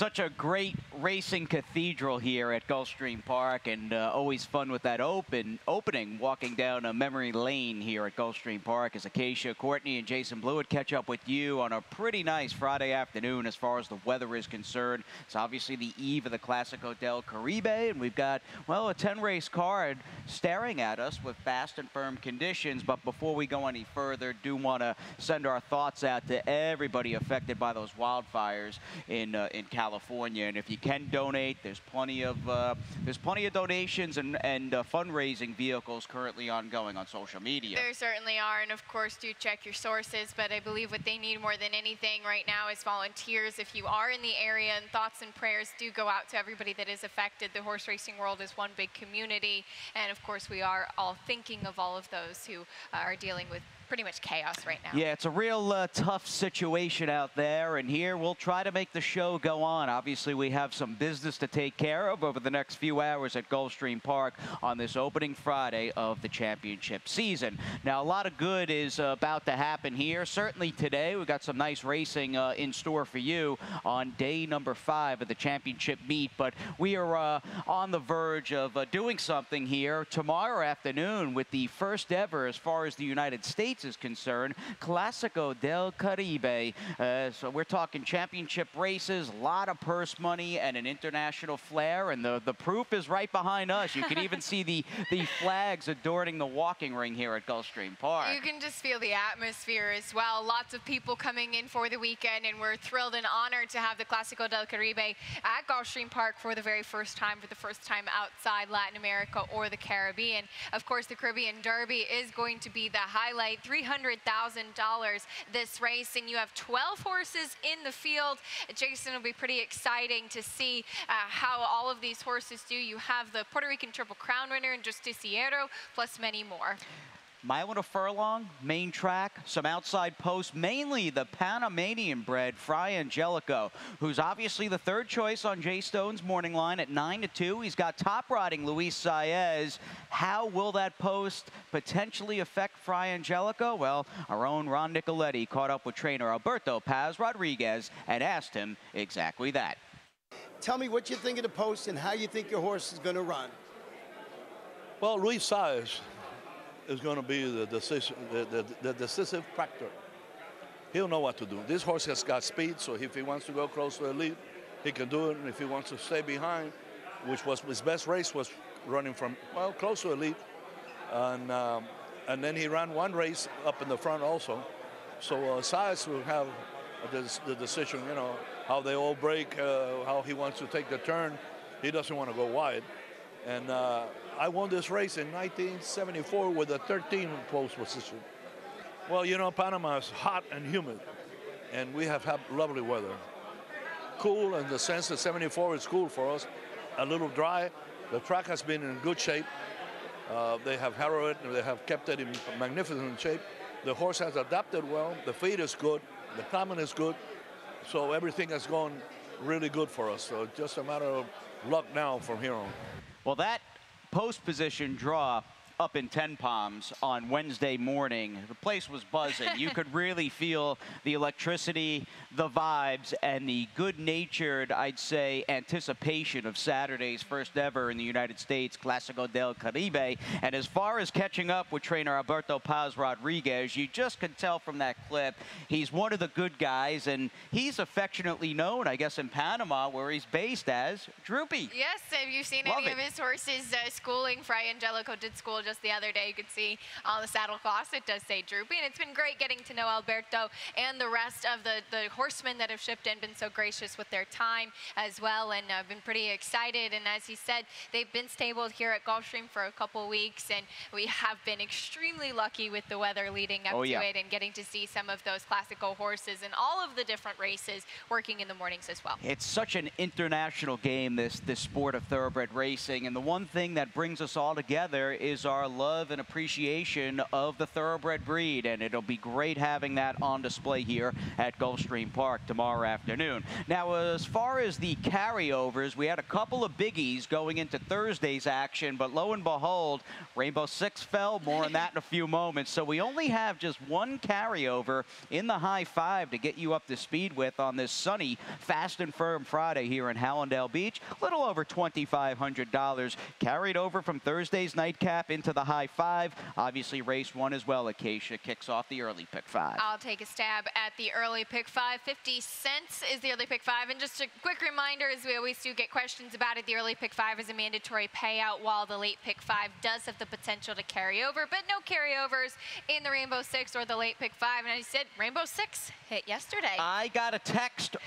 Such a great racing cathedral here at Gulfstream Park, and always fun with that opening, walking down a memory lane here at Gulfstream Park as Acacia, Courtney, and Jason Blewett catch up with you on a pretty nice Friday afternoon as far as the weather is concerned. It's obviously the eve of the Clásico del Caribe, and we've got, well, a 10-race card staring at us with fast and firm conditions. But before we go any further, do want to send our thoughts out to everybody affected by those wildfires in California. And if you can donate, there's plenty of donations and fundraising vehicles currently ongoing on social media. There certainly are, and of course do check your sources, but I believe what they need more than anything right now is volunteers. If you are in the area, and thoughts and prayers do go out to everybody that is affected. The horse racing world is one big community, and of course we are all thinking of all of those who are dealing with pretty much chaos right now. Yeah, it's a real tough situation out there, and here we'll try to make the show go on. Obviously, we have some business to take care of over the next few hours at Gulfstream Park on this opening Friday of the championship season. Now, a lot of good is about to happen here. Certainly today, we've got some nice racing in store for you on day number 5 of the championship meet, but we are on the verge of doing something here tomorrow afternoon with the first ever, as far as the United States is concerned, Clásico del Caribe. So we're talking championship races, a lot of purse money, and an international flair, and the proof is right behind us. You can even see the flags adorning the walking ring here at Gulfstream Park. You can just feel the atmosphere as well. Lots of people coming in for the weekend, and we're thrilled and honored to have the Clásico del Caribe at Gulfstream Park for the very first time, outside Latin America or the Caribbean. Of course, the Caribbean Derby is going to be the highlight. $300,000 this race, and you have 12 horses in the field. Jason, will be pretty exciting to see how all of these horses do. You have the Puerto Rican Triple Crown winner and Justiciero, plus many more. Mile and a furlong, main track, some outside posts, mainly the Panamanian bred Fry Angelico, who's obviously the third choice on Jay Stone's morning line at 9-2. He's got top riding Luis Saez. How will that post potentially affect Fry Angelico? Well, our own Ron Nicoletti caught up with trainer Alberto Paz Rodriguez and asked him exactly that. Tell me what you think of the post and how you think your horse is going to run. Well, Luis Saez is going to be the decisive factor. He'll know what to do. This horse has got speed, so if he wants to go close to the lead, he can do it. And if he wants to stay behind, which was his best race, was running from, well, close to the lead. And then he ran one race up in the front also. So Saez will have the decision, you know, how they all break, how he wants to take the turn. He doesn't want to go wide. And I won this race in 1974 with a 13 post position. Well, you know, Panama is hot and humid, and we have had lovely weather. Cool in the sense that 74 is cool for us, a little dry. The track has been in good shape. They have harrowed it, and they have kept it in magnificent shape. The horse has adapted well. The feed is good. The climate is good. So everything has gone really good for us. So it's just a matter of luck now from here on. Well, that post position draw up in 10 Palms on Wednesday morning, the place was buzzing. You could really feel the electricity, the vibes, and the good-natured, I'd say, anticipation of Saturday's first ever in the United States Clásico del Caribe. And as far as catching up with trainer Alberto Paz Rodriguez, you just could tell from that clip, he's one of the good guys, and he's affectionately known, I guess, in Panama, where he's based, as Droopy. Yes, have you seen any of his horses schooling? Fry Angelico did school just the other day. You could see on the saddle cloth it does say Droopy, and it's been great getting to know Alberto and the rest of the horsemen that have shipped in, been so gracious with their time as well, and I've been pretty excited. And as he said, they've been stabled here at Gulfstream for a couple weeks, and we have been extremely lucky with the weather leading up to it, and getting to see some of those Clásico horses and all of the different races working in the mornings as well. It's such an international game, this sport of thoroughbred racing, and the one thing that brings us all together is our our love and appreciation of the thoroughbred breed, and it'll be great having that on display here at Gulfstream Park tomorrow afternoon. Now, as far as the carryovers, we had a couple of biggies going into Thursday's action, but lo and behold, Rainbow Six fell. More on that in a few moments. So we only have just one carryover in the high five to get you up to speed with on this sunny, fast and firm Friday here in Hallandale Beach. A little over $2,500 carried over from Thursday's nightcap into the high five. Obviously, race one as well. Acacia kicks off the early pick five. I'll take a stab at the early pick five. 50 cents is the early pick five. And just a quick reminder, as we always do get questions about it, the early pick five is a mandatory payout, while the late pick five does have the potential to carry over, but no carryovers in the Rainbow Six or the late pick five. And I said Rainbow Six hit yesterday. I got a text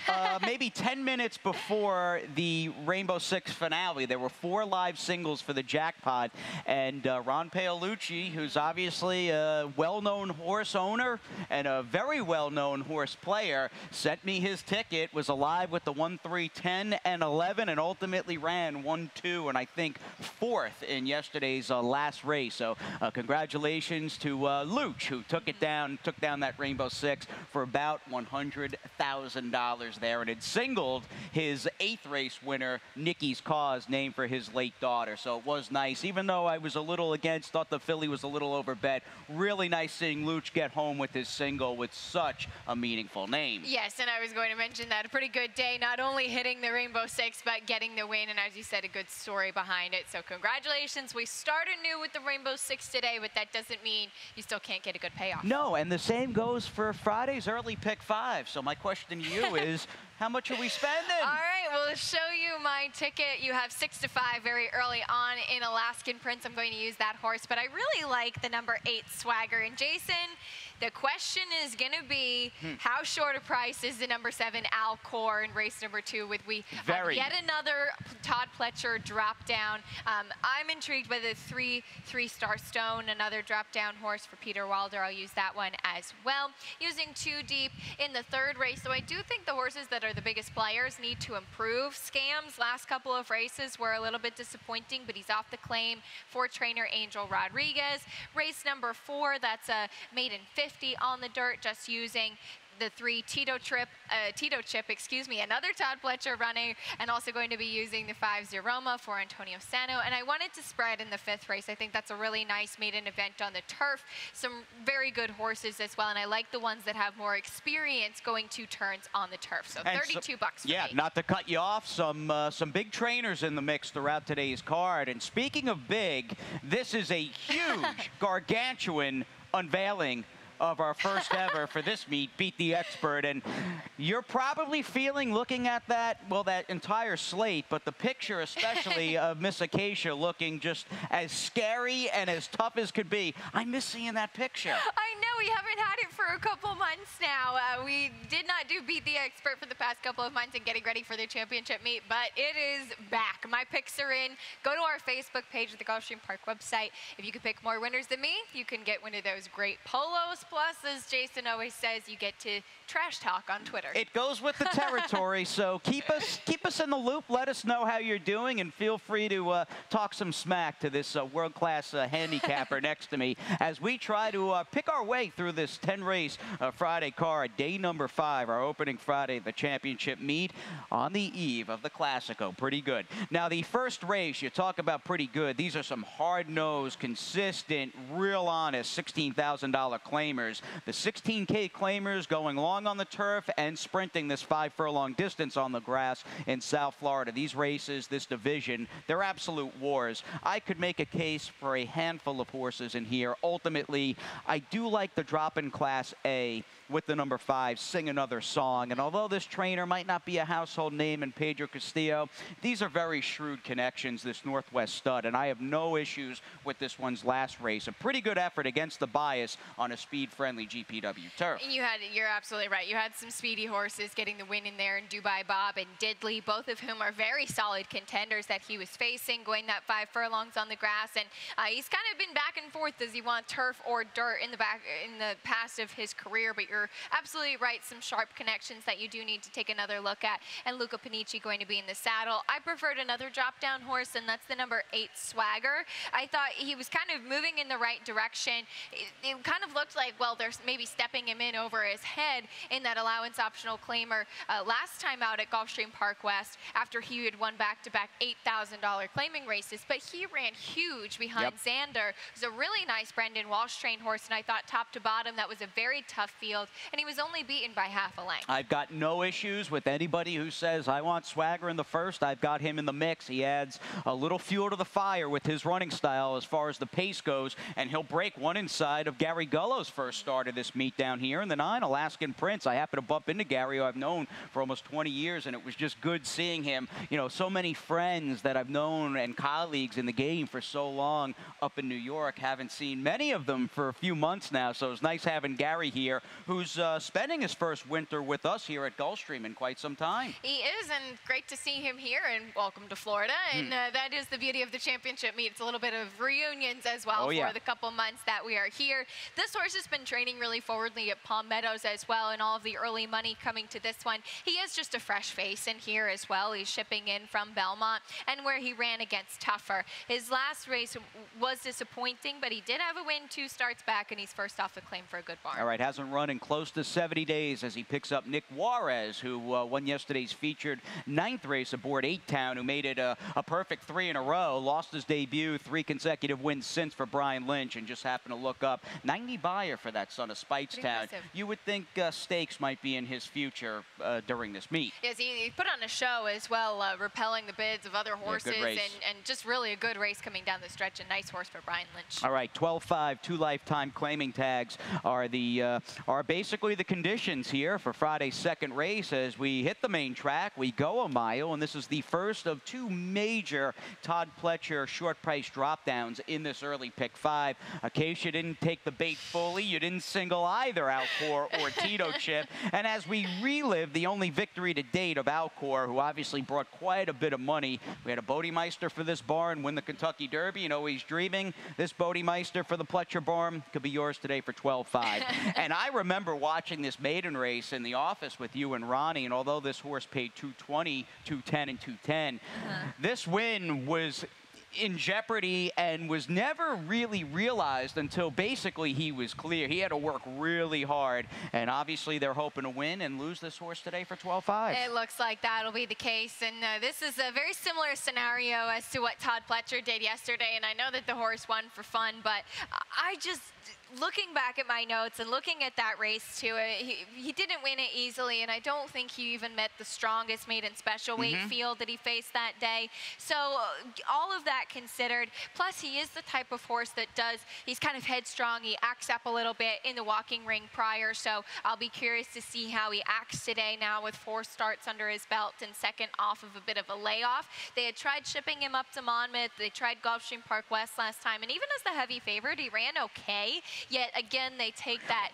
maybe 10 minutes before the Rainbow Six finale. There were 4 live singles for the jackpot, and Ron Paolucci, who's obviously a well-known horse owner and a very well-known horse player, sent me his ticket, was alive with the 1, 3, 10, and 11, and ultimately ran 1, 2, and I think 4th in yesterday's last race. So congratulations to Luch, who took down that Rainbow Six for about $100,000 there, and it singled his 8th race winner, Nikki's Cause, named for his late daughter. So it was nice, even though I was a little against, thought the filly was a little overbet. Really nice seeing Luch get home with his single with such a meaningful name. Yes, and I was going to mention that. A pretty good day, not only hitting the Rainbow Six, but getting the win, and as you said, a good story behind it. So congratulations. We started new with the Rainbow Six today, but that doesn't mean you still can't get a good payoff. No, and the same goes for Friday's early pick five. So my question to you is, how much are we spending? All right, we'll show you my ticket. You have 6 to 5 very early on in Alaskan Prince. I'm going to use that horse, but I really like the number 8 Swagger. And Jason, the question is going to be, how short a price is the number 7 Alcor in race number 2 with yet another Todd Pletcher drop down. I'm intrigued by the 3-Star Stone, another drop down horse for Peter Wilder. I'll use that one as well. Using 2 deep in the 3rd race. So I do think the horses that are the biggest players need to improve. Scam's last couple of races were a little bit disappointing, but he's off the claim for trainer Angel Rodriguez. Race number 4, that's a maiden 50 on the dirt, just using the 3 Tito Chip, another Todd Pletcher running, and also going to be using the 5 Zeroma for Antonio Sano. And I wanted to spread in the 5th race. I think that's a really nice maiden event on the turf. Some very good horses as well, and I like the ones that have more experience going 2 turns on the turf. So and $32 for yeah, me. Not to cut you off, some big trainers in the mix throughout today's card. And speaking of big, this is a huge, gargantuan unveiling of our first ever for this meet, Beat the Expert. And you're probably feeling, looking at that, well, that entire slate, but the picture especially of Miss Acacia looking just as scary and as tough as could be. I miss seeing that picture. I know, we haven't had it for a couple months now. We did not do Beat the Expert for the past couple of months and getting ready for the championship meet, but it is back. My picks are in. Go to our Facebook page at the Gulfstream Park website. If you could pick more winners than me, you can get one of those great polos. Plus, as Jason always says, you get to trash talk on Twitter. It goes with the territory, so keep us in the loop. Let us know how you're doing, and feel free to talk some smack to this world-class handicapper next to me as we try to pick our way through this 10-race Friday card, day number 5, our opening Friday, the championship meet on the eve of the Clásico. Pretty good. Now, the first race, you talk about pretty good. These are some hard-nosed, consistent, real honest $16,000 claimers. The 16K claimers going long on the turf and sprinting this 5-furlong distance on the grass in South Florida. These races, this division, they're absolute wars. I could make a case for a handful of horses in here. Ultimately, I do like the drop in Class A with the number 5, Sing Another Song. And although this trainer might not be a household name in Pedro Castillo, these are very shrewd connections, this Northwest stud, and I have no issues with this one's last race. A pretty good effort against the bias on a speed-friendly GPW turf. You're absolutely right. You had some speedy horses getting the win in there, in Dubai Bob and Diddley, both of whom are very solid contenders that he was facing, going that 5 furlongs on the grass. And he's kind of been back and forth. Does he want turf or dirt in the past of his career? But you're absolutely right. Some sharp connections that you do need to take another look at. And Luca Panici going to be in the saddle. I preferred another drop-down horse, and that's the number 8 Swagger. I thought he was kind of moving in the right direction. It kind of looked like, well, there's maybe stepping him in over his head in that allowance optional claimer last time out at Gulfstream Park West after he had won back-to-back $8,000 claiming races. But he ran huge behind Xander. It was a really nice Brendan Walsh trained horse, and I thought top to bottom that was a very tough field, and he was only beaten by half a length. I've got no issues with anybody who says, I want Swagger in the first. I've got him in the mix. He adds a little fuel to the fire with his running style as far as the pace goes, and he'll break one inside of Gary Gullo's first start of this meet down here in the 9, Alaskan Prince. I happen to bump into Gary, who I've known for almost 20 years, and it was just good seeing him. You know, so many friends that I've known and colleagues in the game for so long up in New York. Haven't seen many of them for a few months now, so it's nice having Gary here, who's spending his first winter with us here at Gulfstream in quite some time. He is, and great to see him here, and welcome to Florida. And that is the beauty of the championship meet. It's a little bit of reunions as well for the couple months that we are here. This horse has been training really forwardly at Palm Meadows as well, and all of the early money coming to this one. He is just a fresh face in here as well. He's shipping in from Belmont, and where he ran against Tougher. His last race was disappointing, but he did have a win 2 starts back, and he's first off the claim for a good barn. All right, hasn't run in close to 70 days as he picks up Nick Juarez, who won yesterday's featured 9th race aboard 8-Town, who made it a perfect 3 in a row, lost his debut, 3 consecutive wins since for Brian Lynch, and just happened to look up 90 buyer for that son of Speightstown. You would think stakes might be in his future during this meet. Yes, he put on a show as well, repelling the bids of other horses, and just really a good race coming down the stretch. A nice horse for Brian Lynch. All right, 12-5, 2 lifetime claiming tags are basically the conditions here for Friday's second race. As we hit the main track, we go a mile, and this is the first of 2 major Todd Pletcher short price drop downs in this early pick 5. Acacia didn't take the bait fully. You didn't single either Alcor or Tito Chip. And as we relive the only victory to date of Alcor, who obviously brought quite a bit of money, we had a Bodemeister for this barn win the Kentucky Derby, and always dreaming. This Bodemeister for the Pletcher barn could be yours today for 12-5. And I remember watching this maiden race in the office with you and Ronnie, and although this horse paid $220, $210, and $210, this win was in jeopardy and was never really realized until basically he was clear. He had to work really hard, and obviously they're hoping to win and lose this horse today for 12-5. It looks like that'll be the case, and this is a very similar scenario as to what Todd Pletcher did yesterday, and I know that the horse won for fun, but I just, looking back at my notes and looking at that race too, he didn't win it easily, and I don't think he even met the strongest maiden special weight field that he faced that day. So all of that considered, plus he is the type of horse that he's kind of headstrong. He acts up a little bit in the walking ring prior, so I'll be curious to see how he acts today now with 4 starts under his belt and second off of a bit of a layoff. They had tried shipping him up to Monmouth. They tried Gulfstream Park West last time, and even as the heavy favorite, he ran okay. Yet again, they take that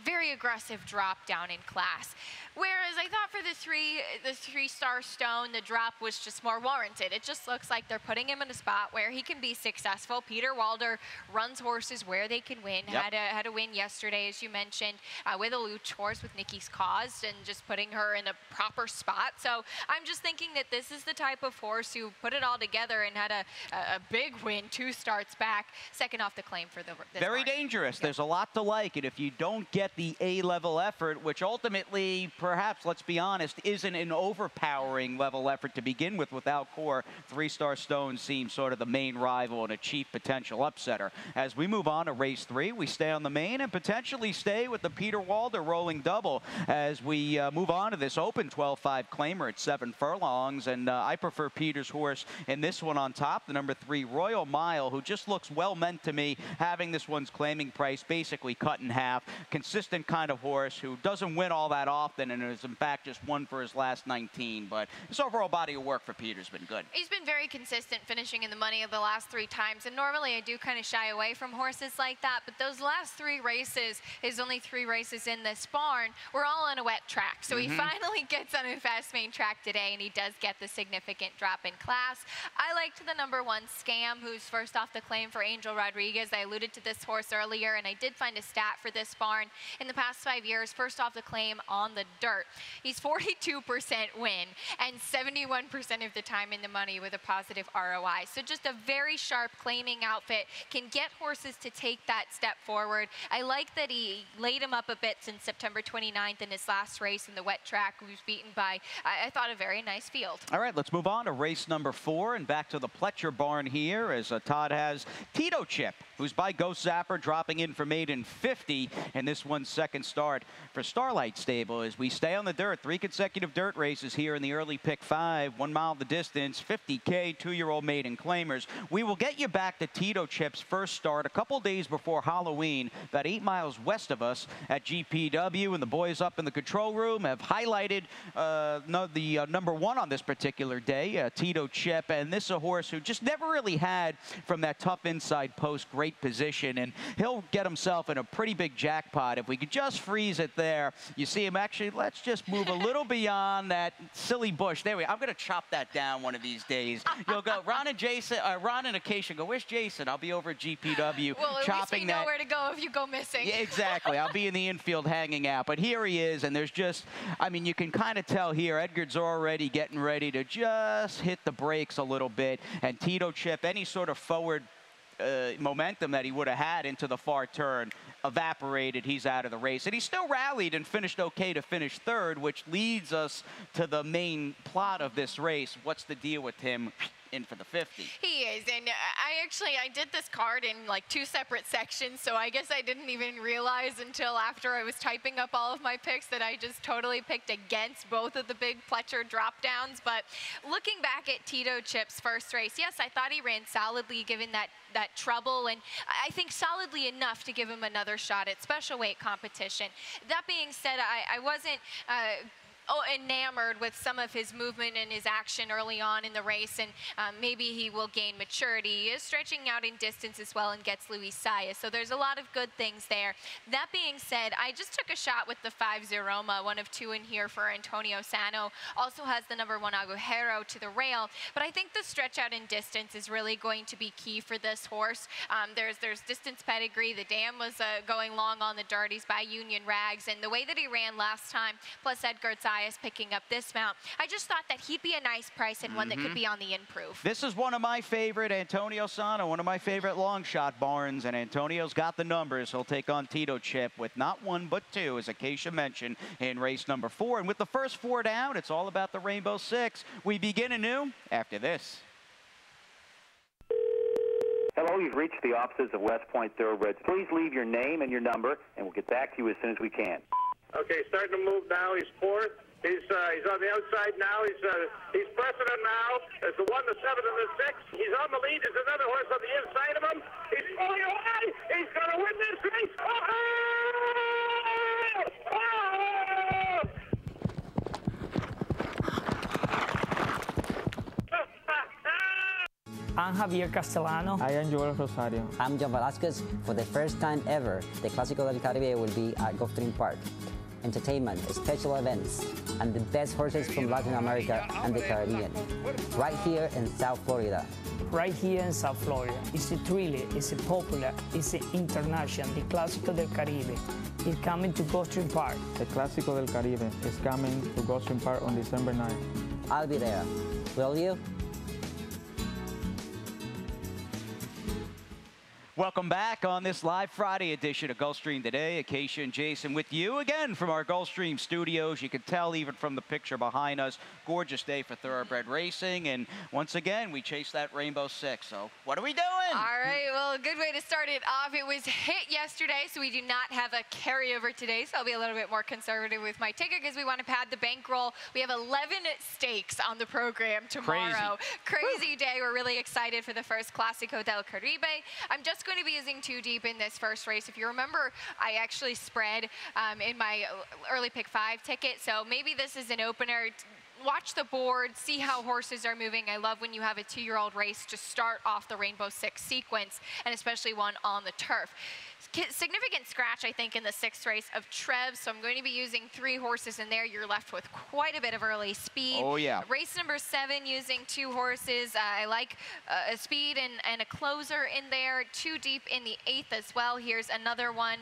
very aggressive drop down in class. Whereas I thought for the 3-star Stone, the drop was just more warranted. It just looks like they're putting him in a spot where he can be successful. Peter Walder runs horses where they can win. Had a win yesterday, as you mentioned, with a Luch horse with Nikki's Cause, and just putting her in a proper spot. So I'm just thinking that this is the type of horse who put it all together and had a big win, 2 starts back, second off the claim for this Very dangerous. There's a lot to like it if you don't get the A-level effort, which ultimately, perhaps, let's be honest, isn't an overpowering level effort to begin with. Without core, 3-star Stone seems sort of the main rival and a chief potential upsetter. As we move on to race 3, we stay on the main and potentially stay with the Peter Walder rolling double as we move on to this open 12-5 claimer at 7 furlongs. And I prefer Peter's horse in this one on top, the number 3 Royal Mile, who just looks well meant to me, having this one's claiming price basically cut in half. Consistent kind of horse who doesn't win all that often and has in fact just won for his last 19, but his overall body of work for Peter's been good. He's been very consistent, finishing in the money of the last 3 times, and normally I do kind of shy away from horses like that, but those last 3 races, his only 3 races in this barn, were all on a wet track. So he finally gets on a fast main track today, and he does get the significant drop in class. I liked the number 1 Scam, who's first off the claim for Angel Rodriguez. I alluded to this horse earlier, and I did find a stat for this barn. in the past 5 years, first off the claim on the dirt. He's 42% win and 71% of the time in the money with a positive ROI. So just a very sharp claiming outfit, can get horses to take that step forward. I like that he laid him up a bit since September 29th in his last race in the wet track. He was beaten by, I thought, a very nice field. All right, let's move on to race number 4 and back to the Pletcher barn here as Todd has Tito Chip, who's by Ghost Zapper, dropping in for maiden 50 in this one's second start for Starlight Stable. As we stay on the dirt, 3 consecutive dirt races here in the early pick 5, 1 mile the distance, 50K, 2-year-old maiden claimers. We will get you back to Tito Chip's first start a couple days before Halloween, about 8 miles west of us at GPW, and the boys up in the control room have highlighted the number 1 on this particular day, Tito Chip, and this is a horse who just never really had, from that tough inside post, great position, and he'll get himself in a pretty big jackpot if we could just freeze it there. You see him actually, let's just move a little beyond that silly bush. There we go. I'm going to chop that down one of these days. You'll go, Ron and Acacia go, where's Jason? I'll be over at GPW well, at chopping least we know where to go if you go missing. Yeah, exactly. I'll be in the infield hanging out. But here he is, and there's just, I mean, you can kind of tell here, Edgar's already getting ready to just hit the brakes a little bit. And Tito Chip, any sort of forward momentum that he would have had into the far turn evaporated. He's out of the race, and he still rallied and finished okay to finish third, which leads us to the main plot of this race. What's the deal with him in for the 50? He is, and I did this card in like 2 separate sections, so I guess I didn't even realize until after I was typing up all of my picks that I just totally picked against both of the big Pletcher drop downs. But looking back at Tito Chip's first race, yes, I thought he ran solidly given that trouble, and I think solidly enough to give him another shot at special weight competition. That being said, I wasn't enamored with some of his movement and his action early on in the race, and maybe he will gain maturity. He is stretching out in distance as well and gets Luis Saez, so there's a lot of good things there. That being said, I just took a shot with the 5 Zeroma, 1 of 2 in here for Antonio Sano. Also has the number 1 Agujero to the rail, but I think the stretch out in distance is really going to be key for this horse. There's distance pedigree. The dam was going long on the dirt. He's by Union Rags, and the way that he ran last time, plus Edgar Zayas picking up this mount, I just thought that he'd be a nice price and one that could be on the improve. This is one of my favorite, Antonio Sano, one of my favorite long shot barns, and Antonio's got the numbers. He'll take on Tito Chip with not 1 but 2, as Acacia mentioned, in race number 4. And with the first 4 down, it's all about the Rainbow Six. We begin anew after this. Hello, you've reached the offices of West Point Thoroughbreds. Please leave your name and your number, and we'll get back to you as soon as we can. Okay, starting to move now. He's 4th. He's on the outside now. He's pressing him now. There's the 1, the 7, and the 6. He's on the lead. There's another horse on the inside of him. He's pulling away. He's going to win this race. I'm Javier Castellano. I am Joel Rosario. I'm John Velasquez. For the first time ever, the Clásico del Caribe will be at Gulfstream Park. Entertainment, special events, and the best horses from Latin America and the Caribbean. Right here in South Florida. Right here in South Florida. It's a thriller, it's a popular, it's an international. The Clásico del Caribe is coming to Gulfstream Park. The Clásico del Caribe is coming to Gulfstream Park on December 9th. I'll be there. Will you? Welcome back on this live Friday edition of Gulfstream Today. Acacia and Jason with you again from our Gulfstream studios. You can tell even from the picture behind us, gorgeous day for thoroughbred racing. And once again, we chased that Rainbow Six. So what are we doing? All right, well, a good way to start it off. It was hit yesterday, so we do not have a carryover today. So I'll be a little bit more conservative with my ticket because we want to pad the bankroll. We have 11 stakes on the program tomorrow. Crazy day. We're really excited for the first Clásico del Caribe. I'm just going to be using 2 deep in this first race. If you remember, I actually spread in my early pick 5 ticket, so maybe this is an opener. Watch the board, see how horses are moving. I love when you have a 2-year-old race to start off the Rainbow Six sequence, and especially one on the turf. significant scratch, I think, in the 6th race of Trev, so I'm going to be using 3 horses in there. You're left with quite a bit of early speed. Oh, yeah. Race number 7 using 2 horses. I like a speed and a closer in there. 2 deep in the 8th as well. Here's another one.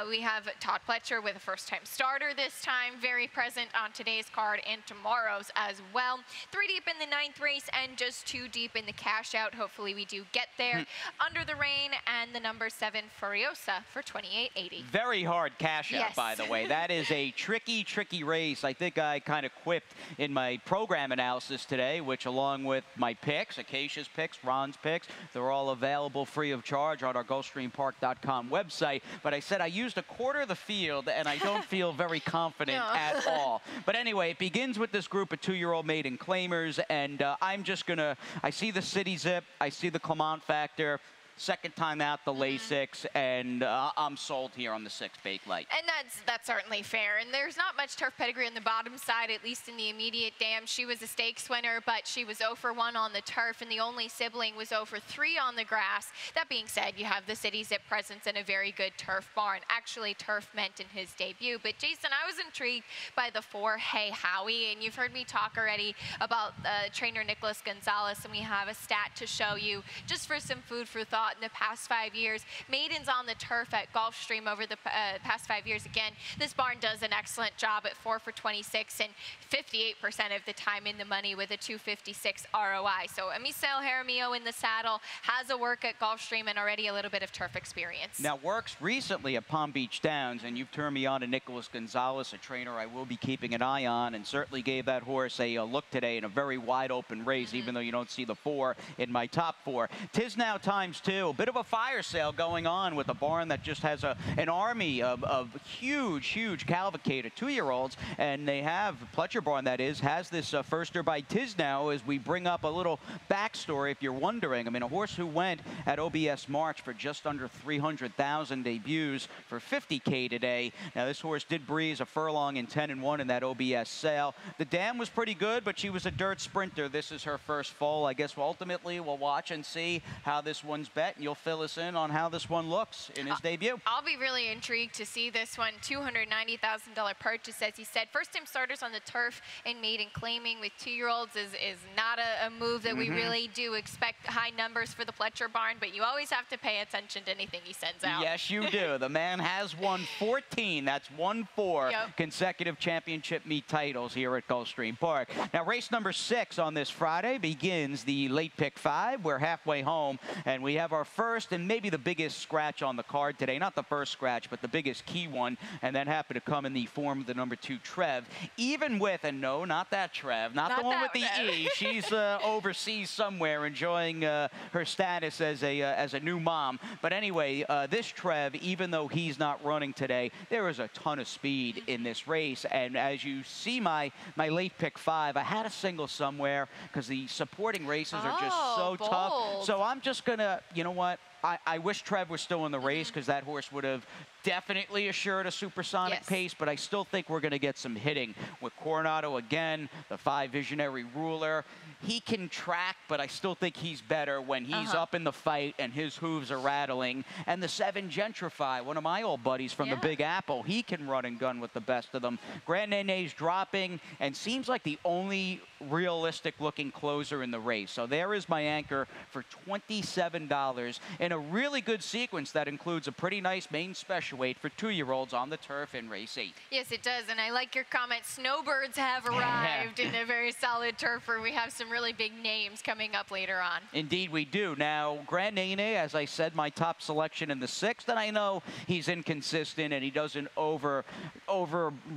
We have Todd Pletcher with a first-time starter this time, very present on today's card and tomorrow's as well. 3 deep in the 9th race and just 2 deep in the cash out. Hopefully we do get there. Under the Rain and the number 7 Furiosa for $28.80. Very hard cash out, Yes. by the way. That is a tricky race. I think I kind of quipped in my program analysis today, which along with my picks, Acacia's picks, Ron's picks, they're all available free of charge on our GulfstreamPark.com website. But I said I used a quarter of the field, and I don't feel very confident at all. But anyway, it begins with this group of 2-year-old maiden claimers, and I'm just going to, I see the City Zip, I see the Clement Factor, second time out the Lasix, and I'm sold here on the 6 Bake Light. And that's certainly fair. And there's not much turf pedigree on the bottom side, at least in the immediate dam. She was a stakes winner, but she was 0 for 1 on the turf, and the only sibling was 0 for 3 on the grass. That being said, you have the City Zip presence in a very good turf barn. Actually, turf meant in his debut. But Jason, I was intrigued by the 4 Hey Howie, and you've heard me talk already about trainer Nicholas Gonzalez, and we have a stat to show you just for some food for thought. In the past 5 years, maidens on the turf at Gulfstream over the past 5 years. Again, this barn does an excellent job at 4 for 26 and 58% of the time in the money with a 256 ROI. So Amisel Jaramillo in the saddle has a work at Gulfstream and already a little bit of turf experience. Now, works recently at Palm Beach Downs, and you've turned me on to Nicholas Gonzalez, a trainer I will be keeping an eye on, and certainly gave that horse a look today in a very wide open race, even though you don't see the 4 in my top 4. 'Tis now times 2. A bit of a fire sale going on with a barn that just has an army of huge cavalcade of 2-year-olds, and they have, Pletcher barn that is, has this firster by Tisnow as we bring up a little backstory if you're wondering. I mean, a horse who went at OBS March for just under 300,000 debuts for 50K today. Now, this horse did breeze a furlong in 10-1 in that OBS sale. The dam was pretty good, but she was a dirt sprinter. This is her first foal. I guess ultimately we'll watch and see how this one's bet, and you'll fill us in on how this one looks in his debut. I'll be really intrigued to see this one. $290,000 purchase, as he said. First-time starters on the turf and maiden claiming with 2-year-olds is not a move that we really do expect high numbers for the Pletcher barn, but you always have to pay attention to anything he sends out. Yes, you do. The man has won 14. That's 1-4 consecutive championship meet titles here at Gulfstream Park. Now, race number 6 on this Friday begins the late pick 5. We're halfway home, and we have our first and maybe the biggest scratch on the card today. Not the first scratch, but the biggest key one, and that happened to come in the form of the number 2 Trev. Even with, and no, not that Trev, not the one with the E. She's overseas somewhere enjoying her status as a new mom. But anyway, this Trev, even though he's not running today, there is a ton of speed in this race. And as you see my late pick 5, I had a single somewhere because the supporting races are just so tough. So I'm just going to, you know what? I wish Trev was still in the race because that horse would have definitely assured a supersonic pace, but I still think we're going to get some hitting with Coronado again, the 5 Visionary Ruler. He can track, but I still think he's better when he's up in the fight and his hooves are rattling. And the 7 Gentrify, one of my old buddies from the Big Apple, he can run and gun with the best of them. Grand Nene's dropping and seems like the only realistic-looking closer in the race. So there is my anchor for $27 in a really good sequence that includes a pretty nice main special weight for 2-year-olds on the turf in race 8. Yes, it does, and I like your comment. Snowbirds have arrived in a very solid turfer. We have some really big names coming up later on. Indeed, we do. Now, Grand Nene, as I said, my top selection in the 6th, and I know he's inconsistent and he doesn't over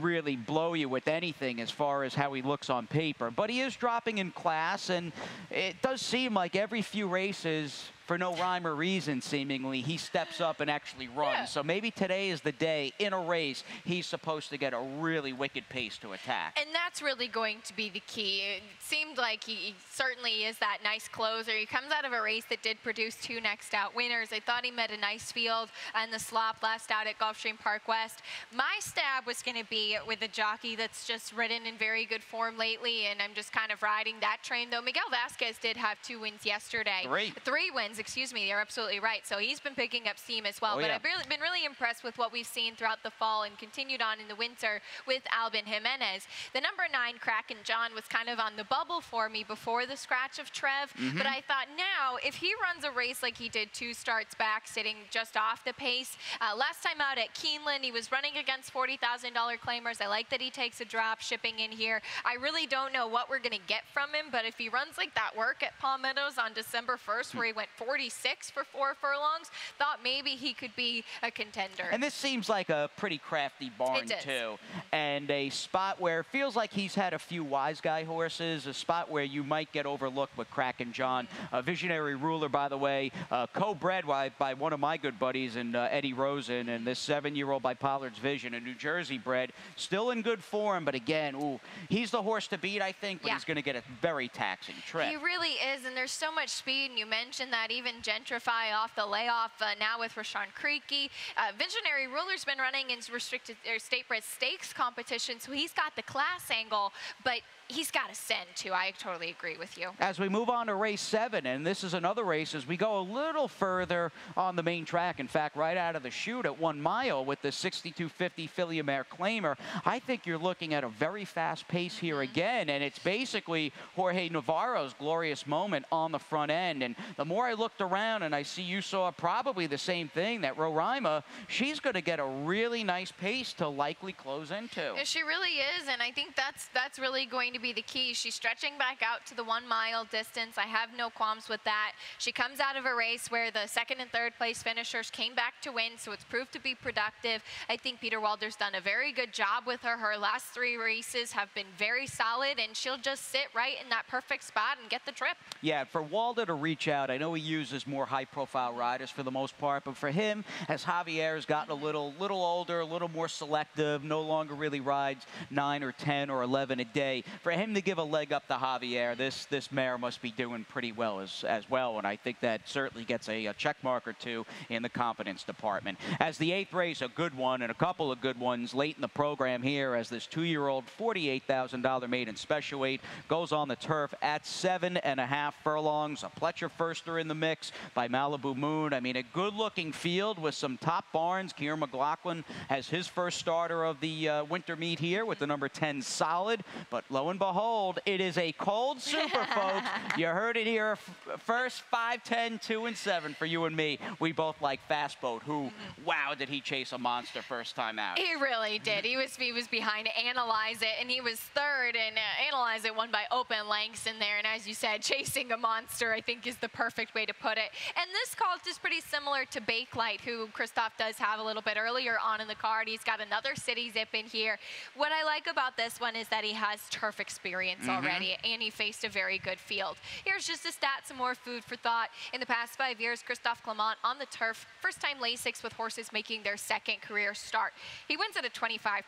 really blow you with anything as far as how he looks on paper, but he is dropping in class, and it does seem like every few races, for no rhyme or reason, seemingly, he steps up and actually runs. So maybe today is the day in a race he's supposed to get a really wicked pace to attack. And that's really going to be the key. It seemed like he certainly is that nice closer. He comes out of a race that did produce 2 next out winners. I thought he met a nice field and the slop last out at Gulfstream Park West. My stab was going to be with a jockey that's just ridden in very good form lately, and I'm just kind of riding that train, though. Miguel Vasquez did have 2 wins yesterday. 3 wins. wings, excuse me. You're absolutely right. So he's been picking up steam as well. But I've been really impressed with what we've seen throughout the fall and continued on in the winter with Albin Jimenez. The number 9, Kraken John, was kind of on the bubble for me before the scratch of Trev. But I thought now, if he runs a race like he did 2 starts back, sitting just off the pace, last time out at Keeneland, he was running against $40,000 claimers. I like that he takes a drop shipping in here. I really don't know what we're going to get from him, but if he runs like that work at Palmettos on December 1st, where he went 46 for 4 furlongs, thought maybe he could be a contender. And this seems like a pretty crafty barn, too. And a spot where it feels like he's had a few wise guy horses, a spot where you might get overlooked with Kraken John. A visionary ruler, by the way, co-bred by one of my good buddies, and Eddie Rosen, and this 7-year-old by Pollard's Vision, a New Jersey bred, still in good form, but again, he's the horse to beat, I think, but he's going to get a very taxing trip. He really is, and there's so much speed, and you mentioned that even Gentrify off the layoff now with Rashawn Creaky. Visionary Ruler's been running in restricted state-bred stakes competition, so he's got the class angle, but he's got to send, too. I totally agree with you. As we move on to race 7, and this is another race as we go a little further on the main track. In fact, right out of the chute at 1 mile with the 6250 Philly Mare Claimer, I think you're looking at a very fast pace here again, and it's basically Jorge Navarro's glorious moment on the front end. And the more I looked around, and I see you saw probably the same thing, that Roraima, she's going to get a really nice pace to likely close into. Yeah, she really is, and I think that's really going to be the key. She's stretching back out to the 1 mile distance. I have no qualms with that. She comes out of a race where the 2nd and 3rd place finishers came back to win, so it's proved to be productive. I think Peter Walder's done a very good job with her. Her last 3 races have been very solid, and she'll just sit right in that perfect spot and get the trip. Yeah, for Walder to reach out, I know he uses more high-profile riders for the most part, but for him, as Javier's gotten a little older, a little more selective, no longer really rides 9 or 10 or 11 a day, for him to give a leg up to Javier, this mare must be doing pretty well as well, and I think that certainly gets a check mark or 2 in the confidence department. As the 8th race, a good one, and a couple of good ones late in the program here, as this 2-year-old $48,000 maiden special weight goes on the turf at 7.5 furlongs. A Pletcher firster in the mix by Malibu Moon. I mean, a good-looking field with some top barns. Kieran McLaughlin has his first starter of the winter meet here with the number 10 Solid, but lo and behold, it is a cold super, folks. You heard it here first. 5, 10, 2, and 7 for you and me. We both like Fastboat, who, wow, did he chase a monster first time out. He really did. He was behind Analyze It, and he was 3rd, and Analyze It won by open lengths in there. And as you said, chasing a monster, I think, is the perfect way to put it. And this colt is pretty similar to Bakelite, who Christoph does have a little bit earlier on in the card. He's got another city zip in here. What I like about this one is that he has turf experience already, and he faced a very good field. Here's just a stat, some more food for thought. In the past 5 years, Christophe Clement on the turf, first-time Lasix with horses making their 2nd career start. He wins at a 25%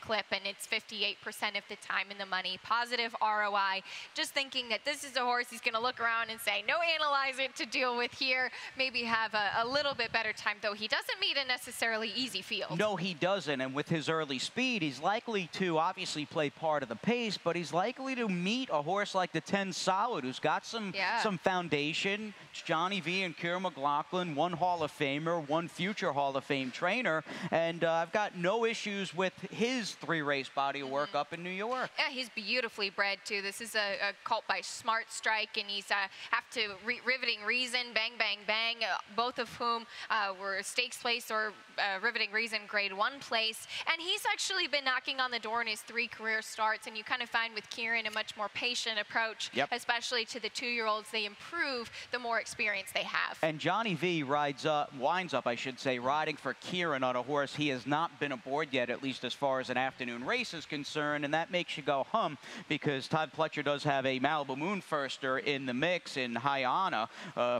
clip, and it's 58% of the time in the money. Positive ROI. Just thinking that this is a horse he's going to look around and say, no Analyze It to deal with here. Maybe have a little bit better time, though he doesn't meet a necessarily easy field. No, he doesn't, and with his early speed, he's likely to obviously play part of the pace, but he's likely to meet a horse like the 10 Solid, who's got some foundation. It's Johnny V and Kieran McLaughlin, 1 Hall of Famer, 1 future Hall of Fame trainer, and I've got no issues with his 3-race body of work up in New York. Yeah, he's beautifully bred, too. This is a colt by Smart Strike, and he's have to Riveting Reason, Bang Bang Bang, both of whom were stakes place or Riveting Reason grade 1 place. And he's actually been knocking on the door in his 3 career starts, and you kind of find with Kieran a much more patient approach, especially to the 2-year-olds. They improve the more experience they have. And Johnny V winds up, I should say, riding for Kieran on a horse he has not been aboard yet, at least as far as an afternoon race is concerned, and that makes you go hum, because Todd Pletcher does have a Malibu Moon firster in the mix in Hyana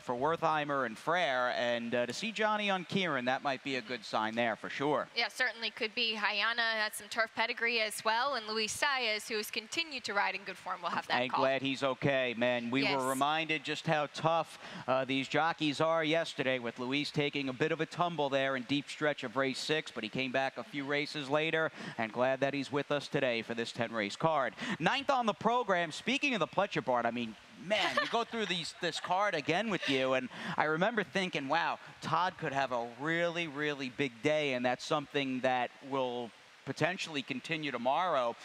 for Wertheimer and Frere, and to see Johnny on Kieran, that might be a good sign there for sure. Yeah, certainly could be. Hyana has some turf pedigree as well, and Luis Saez, who has continued to ride in good form, will have that I'm call. glad he's okay, man. We were reminded just how tough these jockeys are yesterday, with Luis taking a bit of a tumble there in deep stretch of race 6, but he came back a few races later, and glad that he's with us today for this 10-race card. 9th on the program. Speaking of the Pletcher barn, I mean, man, you go through this card again with you, and I remember thinking, wow, Todd could have a really, really big day, and that's something that will potentially continue tomorrow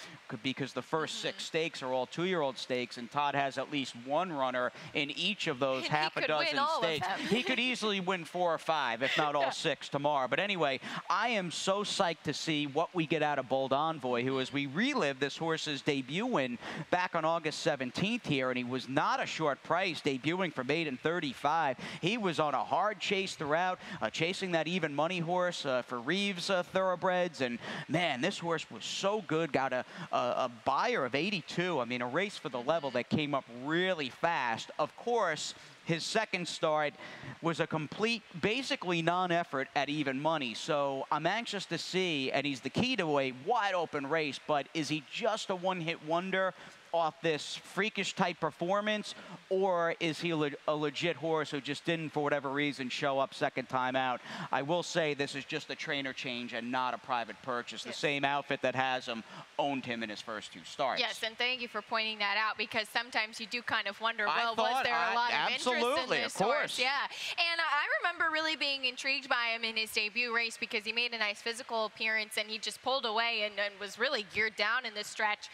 because the first 6 stakes are all 2-year-old stakes, and Todd has at least one runner in each of those half a dozen stakes. He could easily win 4 or 5, if not all 6 tomorrow. But anyway, I am so psyched to see what we get out of Bold Envoy, who, as we relive this horse's debut win back on August 17th here, and he was not a short price, debuting for maiden 35. He was on a hard chase throughout, chasing that even money horse for Reeves Thoroughbreds, and man, this horse was so good, got a buyer of 82. I mean, a race for the level that came up really fast. Of course, his second start was a complete, basically non-effort at even money. So I'm anxious to see, and he's the key to a wide open race, but is he just a one-hit wonder off this freakish type performance, or is he a legit horse who just didn't, for whatever reason, show up second time out? I will say this is just a trainer change and not a private purchase. The same outfit that has him owned him in his first 2 starts. Yes, and thank you for pointing that out, because sometimes you do kind of wonder, well, was there a lot of interest in this horse? Yeah, and I remember really being intrigued by him in his debut race because he made a nice physical appearance and he just pulled away and was really geared down in this stretch.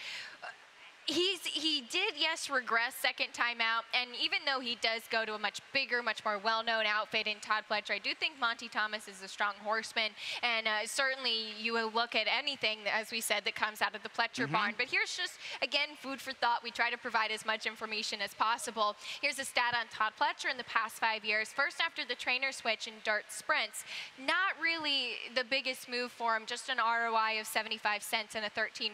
He did, yes, regress second time out, and even though he does go to a much bigger, much more well-known outfit in Todd Pletcher, I do think Monty Thomas is a strong horseman, and certainly you will look at anything, as we said, that comes out of the Pletcher barn. But here's just, again, food for thought. We try to provide as much information as possible. Here's a stat on Todd Pletcher in the past 5 years. First after the trainer switch in dirt sprints, not really the biggest move for him, just an ROI of 75 cents and a 13%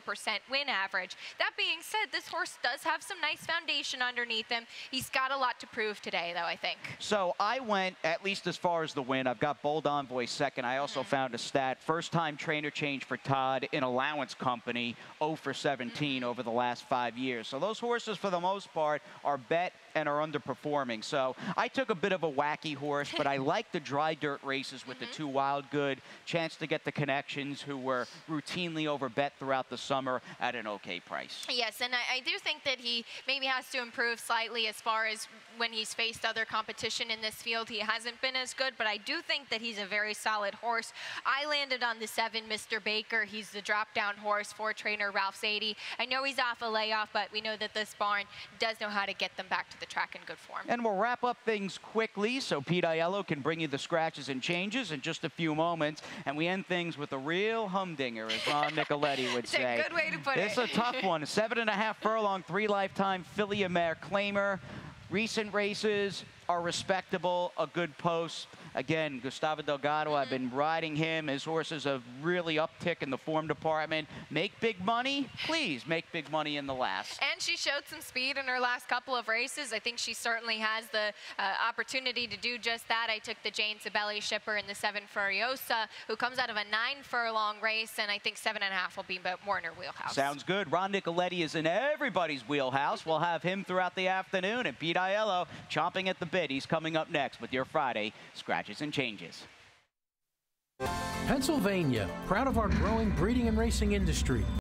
win average. That being said, this horse does have some nice foundation underneath him. He's got a lot to prove today, though, I think. So I went, at least as far as the win, I've got Bold Envoy second. I also found a stat, first-time trainer change for Todd in allowance company, 0 for 17 over the last 5 years. So those horses, for the most part, are bet and are underperforming. So I took a bit of a wacky horse, but I like the dry dirt races with the 2 Wild Good, chance to get the connections who were routinely overbet throughout the summer at an okay price. Yes, and I do think that he maybe has to improve slightly as far as when he's faced other competition in this field. He hasn't been as good, but I do think that he's a very solid horse. I landed on the 7, Mr. Baker. He's the drop-down horse for trainer Ralph Sadie. I know he's off a layoff, but we know that this barn does know how to get them back to the track in good form. And we'll wrap up things quickly so Pete Aiello can bring you the scratches and changes in just a few moments. And we end things with a real humdinger, as Ron Nicoletti would say. It's a good way to put it. It's a tough one. 7.5 furlong, 3 lifetime filly mare claimer. Recent races are respectable, a good post. Again, Gustavo Delgado, I've been riding him. His horses have really uptick in the form department. Make big money? Please make big money in the last. And she showed some speed in her last couple of races. I think she certainly has the opportunity to do just that. I took the Jane Sibeli shipper in the 7 Furiosa, who comes out of a 9 furlong race, and I think 7.5 will be more in her wheelhouse. Sounds good. Ron Nicoletti is in everybody's wheelhouse. We'll have him throughout the afternoon, and Pete Aiello chomping at the bit. He's coming up next with your Friday Scratches and Changes. Pennsylvania, proud of our growing breeding and racing industry.